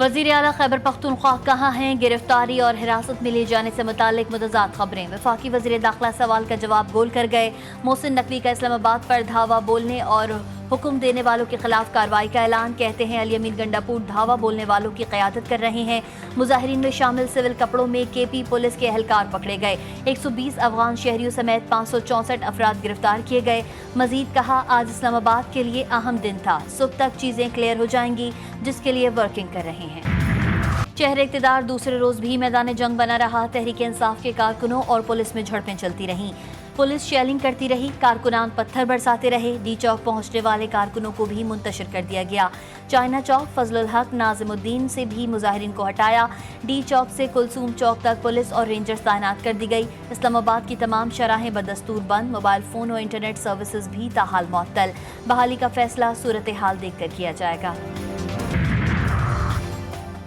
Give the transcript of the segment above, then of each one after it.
वज़ीर आला खैबर पख्तूनख्वा कहाँ हैं? गिरफ्तारी और हिरासत में ले जाने से मुतालिक मुतज़ाद खबरें। वफाकी वज़ीर दाखिला सवाल का जवाब गोल कर गए। मोहसिन नकवी का इस्लामाबाद पर धावा बोलने और हुक्म देने वालों के खिलाफ कार्रवाई का ऐलान। कहते हैं अली अमीन गंडापुर धावा बोलने वालों की क़यादत कर रहे हैं। मुजाहिरीन में शामिल सिविल कपड़ों में केपी पुलिस के एहलकार पकड़े गए। 120 अफगान शहरियों समेत 564 अफराद गिरफ्तार किए गए। मजीद कहा, आज इस्लामाबाद के लिए अहम दिन था, सुबह तक चीज़ें क्लियर हो जाएंगी, जिसके लिए वर्किंग कर रहे हैं। शहर इक़्तिदार दूसरे रोज़ भी मैदान जंग बना रहा। तहरीक इंसाफ के कारकुनों और पुलिस में झड़पें चलती रहीं। पुलिस शेलिंग करती रही, कारकुनान पत्थर बरसाते रहे। डी चौक पहुंचने वाले कारकुनों को भी मुंतशिर कर दिया गया। चाइना चौक, फजलुल हक, नाजिमुद्दीन से भी मुजाहिरीन को हटाया। डी चौक से कुलसूम चौक तक पुलिस और रेंजर्स तैनात कर दी गई। इस्लामाबाद की तमाम शराहें बदस्तूर बंद। मोबाइल फ़ोन और इंटरनेट सर्विसेज भी ताहाल मुअत्तल। बहाली का फैसला सूरत हाल देख कर किया जाएगा।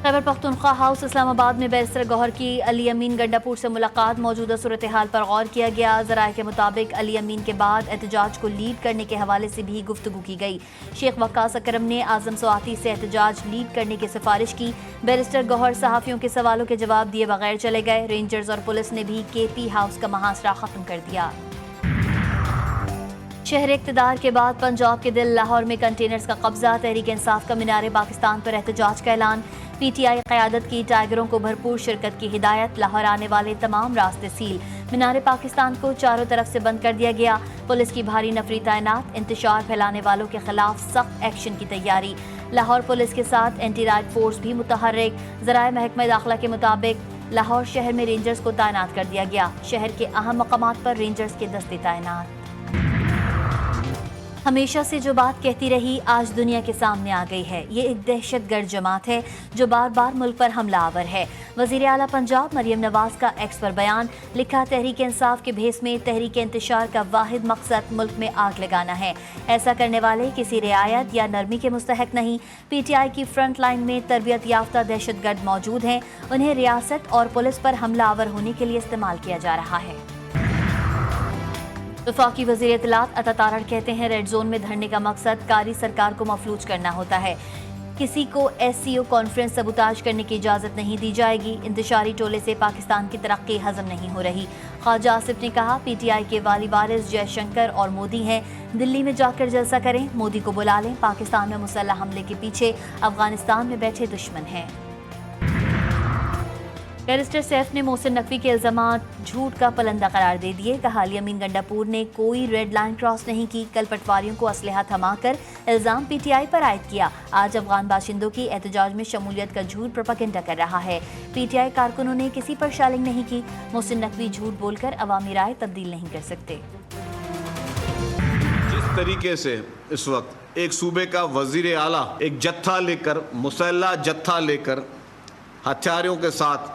खैबर पख्तूनख्वा हाउस इस्लामाबाद में बैरिस्टर गौहर की अली अमीन गंडापुर से मुलाकात। मौजूदा सूरत हाल पर गौर किया गया। ज़राए के मुताबिक अली अमीन के बाद एहतजाज को लीड करने के हवाले से भी गुफ्तगू की गई। शेख वक्कास अकरम ने आज़म स्वाति से एहतजाज लीड करने की सिफारिश की। बैरिस्टर गौहर सहाफ़ियों के सवालों के जवाब दिए बगैर चले गए। रेंजर्स और पुलिस ने भी केपी हाउस का मुहासरा ख़त्म कर दिया। शहर इक़्तिदार के बाद पंजाब के दिल लाहौर में कंटेनर्स का कब्जा। तहरीक इंसाफ का मीनार पाकिस्तान पर एहतजाज का ऐलान। पीटीआई क़यादत की टाइगरों को भरपूर शिरकत की हिदायत। लाहौर आने वाले तमाम रास्ते सील। मीनार पाकिस्तान को चारों तरफ से बंद कर दिया गया। पुलिस की भारी नफरी तैनात। इंतशार फैलाने वालों के खिलाफ सख्त एक्शन की तैयारी। लाहौर पुलिस के साथ एंटी राइट फोर्स भी मुतहर्रिक। ज़राए महकमा दाखिला के मुताबिक लाहौर शहर में रेंजर्स को तैनात कर दिया गया। शहर के अहम मकामात पर रेंजर्स के दस्ते तैनात। हमेशा से जो बात कहती रही आज दुनिया के सामने आ गई है। ये एक दहशतगर्द जमात है जो बार बार मुल्क पर हमला आवर है। वज़ीर आला पंजाब मरियम नवाज का एक्स पर बयान। लिखा, तहरीक इंसाफ के भेस में तहरीक इंतशार का वाहिद मकसद मुल्क में आग लगाना है। ऐसा करने वाले किसी रियायत या नरमी के मुस्तहक नहीं। पीटीआई की फ्रंट लाइन में तरबियत याफ्ता दहशतगर्द मौजूद हैं। उन्हें रियासत और पुलिस पर हमला आवर होने के लिए इस्तेमाल किया जा रहा है। वफाकी वज़ीर इत्तलात अता तारड़ कहते हैं रेड जोन में धरने का मकसद कारी सरकार को मफलूज करना होता है। किसी को SCO कॉन्फ्रेंस सबूताज करने की इजाज़त नहीं दी जाएगी। इंतशारी टोले से पाकिस्तान की तरक्की हजम नहीं हो रही। ख्वाजा आसिफ ने कहा, PTI के वाली वारिस जयशंकर और मोदी हैं। दिल्ली में जाकर जलसा करें, मोदी को बुला लें। पाकिस्तान में मुसल्लह हमले के पीछे अफगानिस्तान में बैठे दुश्मन हैं। बैरिस्टर सैफ ने मोहसिन नकवी के इल्ज़ामात झूठ का पलंदा करार दे दिए। कहा, अली अमीन गंडापुर ने कोई रेड लाइन क्रॉस नहीं की। कल पटवारियों को असलहा थमाकर इल्ज़ाम PTI पर आयद किया। आज अफगान बाशिंदों की एहतजाज में शमूलियत का झूठ प्रोपेगेंडा कर रहा है। PTI कारकुनों ने किसी पर शालिंग नहीं की। मोहसिन नकवी झूठ बोलकर अवामी राय तब्दील नहीं कर सकते। जिस तरीके से इस वक्त एक सूबे का वजीर आला एक जत्था लेकर, मुसल्लह जत्था लेकर हथियारों के साथ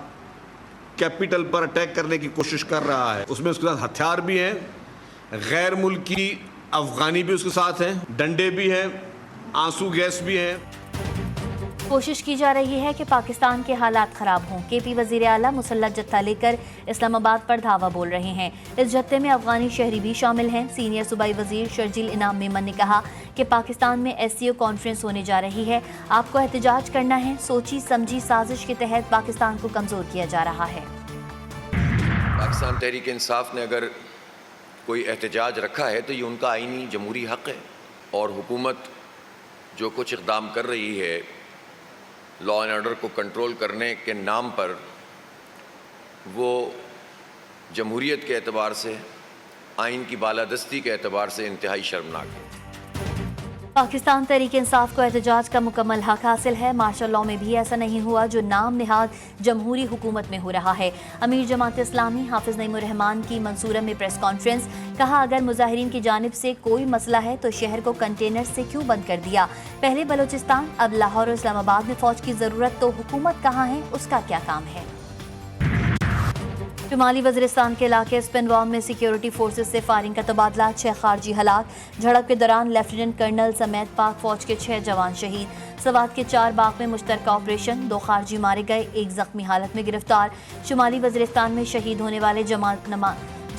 कैपिटल पर अटैक करने की कोशिश कर रहा है, उसमें उसके साथ हथियार भी हैं, गैर मुल्की अफगानी भी उसके साथ हैं, डंडे भी हैं, आंसू गैस भी हैं। कोशिश की जा रही है कि पाकिस्तान के हालात ख़राब हों। केपी वज़ीर आला मुसल्लह जत्था लेकर इस्लामाबाद पर धावा बोल रहे हैं। इस जत्थे में अफगानी शहरी भी शामिल हैं। सीनियर सूबाई वज़ीर शर्जील इनाम मेमन ने कहा कि पाकिस्तान में SCO कॉन्फ्रेंस होने जा रही है। आपको एहतजाज करना है। सोची समझी साजिश के तहत पाकिस्तान को कमज़ोर किया जा रहा है। पाकिस्तान तहरीक इंसाफ ने अगर कोई एहतजाज रखा है तो ये उनका आईनी जमहूरी हक़ है, और हुकूमत जो कुछ इक़दाम कर रही है लॉ एंड ऑर्डर को कंट्रोल करने के नाम पर, वो जमहूरियत के एतबार से, आइन की बालादस्ती के एतबार से इंतहाई शर्मनाक है। पाकिस्तान तहरीक इंसाफ को एहतजाज का मुकम्मल हक हासिल है। मार्शल लॉ में भी ऐसा नहीं हुआ जो नाम निहाद जमहूरी हुकूमत में हो रहा है। अमीर जमात इस्लामी हाफिज नईमुर रहमान की मंसूरा में प्रेस कॉन्फ्रेंस। कहा, अगर मुजाहिरीन की जानिब से कोई मसला है तो शहर को कंटेनर से क्यों बंद कर दिया? पहले बलोचिस्तान, अब लाहौर और इस्लामाबाद में फौज की ज़रूरत, तो हुकूमत कहाँ है, उसका क्या काम है? शुमाली वज़ीरिस्तान के इलाके स्पिनवाम में सिक्योरिटी फोर्सेस से फायरिंग का तबादला। 6 खारजी हलाक। झड़प के दौरान लेफ्टिनेंट कर्नल समेत पाक फौज के 6 जवान शहीद। सवात के 4 बाग में मुश्तरका ऑपरेशन। 2 खारजी मारे गए, 1 जख्मी हालत में गिरफ्तार। शुमाली वज़ीरिस्तान में शहीद होने वाले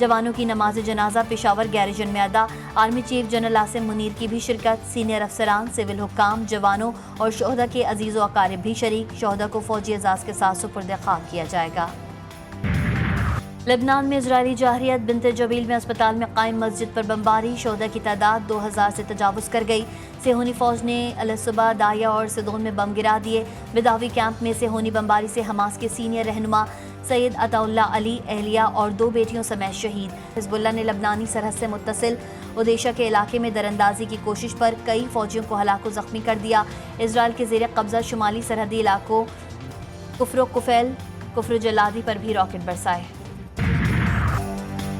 जवानों की नमाज जनाजा पेशावर गैरिजन में अदा। Army chief general Asim Munir की भी शिरकत। सीनियर अफसरान, सिविल हुक्काम, जवानों और शोहदा के अजीज़ व अकारिब भी शरीक। शोहदा को फौजी एजाज़ के साथ सुपुर्द खाक किया जाएगा। लेबनान में इजरायली जाहिरियत। बिनते जबील में अस्पताल में कायम मस्जिद पर बमबारी। शोहदा की तादाद 2000 से तजावुज कर गई। सेहोनी फौज ने अलसुबह, दाया और सिदोन में बम गिरा दिए। बिदावी कैंप में सेहोनी बमबारी से हमास के सीनियर रहनुमा सैयद अताउल्ला अली, एहलिया और 2 बेटियों समेत शहीद। हिजबुल्लाह ने लबनानी सरहद से मुत्तसिल ओदेशा के इलाके में दरअंदाजी की कोशिश पर कई फौजियों को हलाक व जख्मी कर दिया। इजराइल के ज़ेर कब्जा शुमाली सरहदी इलाकों कुफ्र कुफैल, कुफ्र जलादी पर भी रॉकेट बरसाए।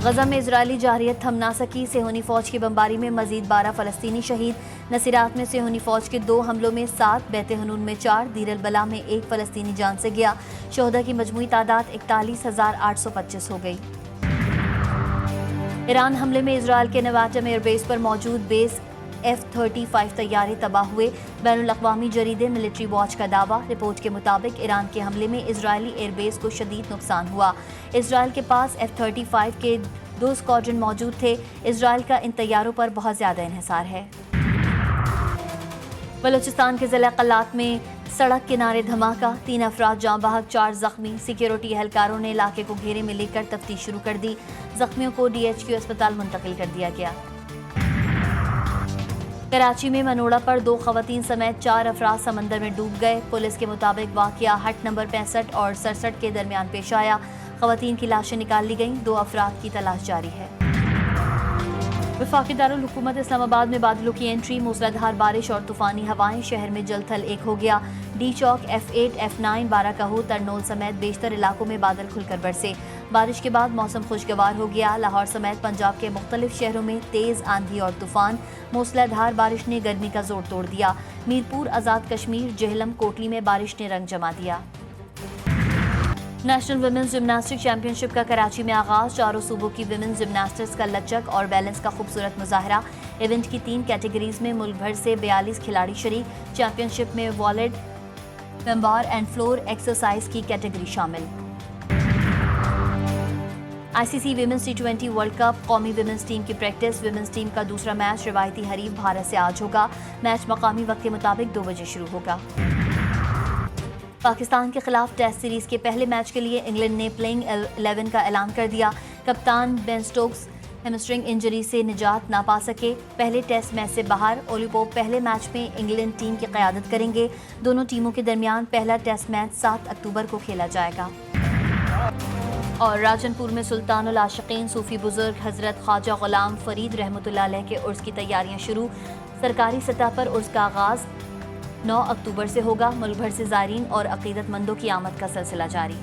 गजा में इजरायली जाहिरियत थम ना सकी। सेहोनी फौज की बमबारी में मजीद 12 फलस्तीनी शहीद। नसीरात में सेहोनी फौज के 2 हमलों में 7, बैत हनून में 4, दीर अल बला में 1 फलस्तीनी जान से गया। शोहदा की मजमूई तादाद 41,825 हो गई। ईरान हमले में इजरायल के नवाटम एयरबेस पर मौजूद बेस F-35 तैयारे तबाह हुए। बैनुल-अक़वामी जरीदे मिलिट्री वॉच का दावा। रिपोर्ट के मुताबिक ईरान के हमले में इजरायली एयरबेस को शदीद नुकसान हुआ। इजरायल के पास F-35 के 2 स्क्वाड्रन मौजूद थे। इजरायल का इन तैयारों पर बहुत ज़्यादा इन्हिसार है। बलूचिस्तान के ज़िला कल्लात में सड़क किनारे धमाका, 3 अफराद जाँ बहक, 4 जख्मी। सिक्योरिटी एहलकारों ने इलाके को घेरे में लेकर तफ्तीश शुरू कर दी। जख्मियों को DHQ अस्पताल मुंतकिल कर दिया गया। कराची में मनोड़ा पर 2 खवातीन समेत 4 अफराद समंदर में डूब गए। पुलिस के मुताबिक वाक़या हट नंबर 65 और 67 के दरमियान पेश आया। खवातीन की लाशें निकाल ली गईं। 2 अफराद की तलाश जारी है। वफाकी दारुल हुकूमत इस्लामाबाद में बादलों की एंट्री। मूसलाधार बारिश और तूफानी हवाएं। शहर में जल थल एक हो गया। डी चौक, F8, F9, बाराकाहू, तरनोल समेत बेशतर इलाकों में बादल खुलकर बरसे। बारिश के बाद मौसम खुशगवार हो गया। लाहौर समेत पंजाब के मुख्तलिफ शहरों में तेज़ आंधी और तूफान। मूसलाधार बारिश ने गर्मी का जोर तोड़ दिया। मीरपुर, आज़ाद कश्मीर, जेहलम, कोटली में बारिश ने रंग जमा दिया। नेशनल विमेंस जिम्नास्टिक चैंपियनशिप का कराची में आगाज। 4 सूबों की विमेंस जिम्नास्टिक्स का लचक और बैलेंस का खूबसूरत मुजाहरा। इवेंट की 3 कैटेगरीज में मुल्क भर से 42 खिलाड़ी शरीक। चैंपियनशिप में वॉलेट, मेंबार एंड फ्लोर एक्सरसाइज की कैटेगरी शामिल। ICC women's T20 world cup. कौमी विमेंस टीम की प्रैक्टिस। विमेंस टीम का दूसरा मैच रिवायती हरीफ भारत से आज होगा। मैच मकामी वक्त के मुताबिक 2 बजे शुरू होगा। पाकिस्तान के खिलाफ टेस्ट सीरीज के पहले मैच के लिए इंग्लैंड ने प्लेइंग 11 का ऐलान कर दिया। कप्तान बेन स्टोक्स हैमस्ट्रिंग इंजरी से निजात ना पा सके, पहले टेस्ट मैच से बाहर। ओली पोप पहले मैच में इंग्लैंड टीम की क़यादत करेंगे। दोनों टीमों के दरमियान पहला टेस्ट मैच 7 अक्टूबर को खेला जाएगा। और राजनपुर में सुल्तानुल आशिकीन सूफी बुजुर्ग हज़रत ख्वाजा गुलाम फरीद रहमतुल्लाह अलैह के उर्स की तैयारियां शुरू। सरकारी सतह पर उर्स का आगाज़ 9 अक्टूबर से होगा। मुल्क भर से ज़ायरीन और अक़ीदतमंदों की आमद का सिलसिला जारी।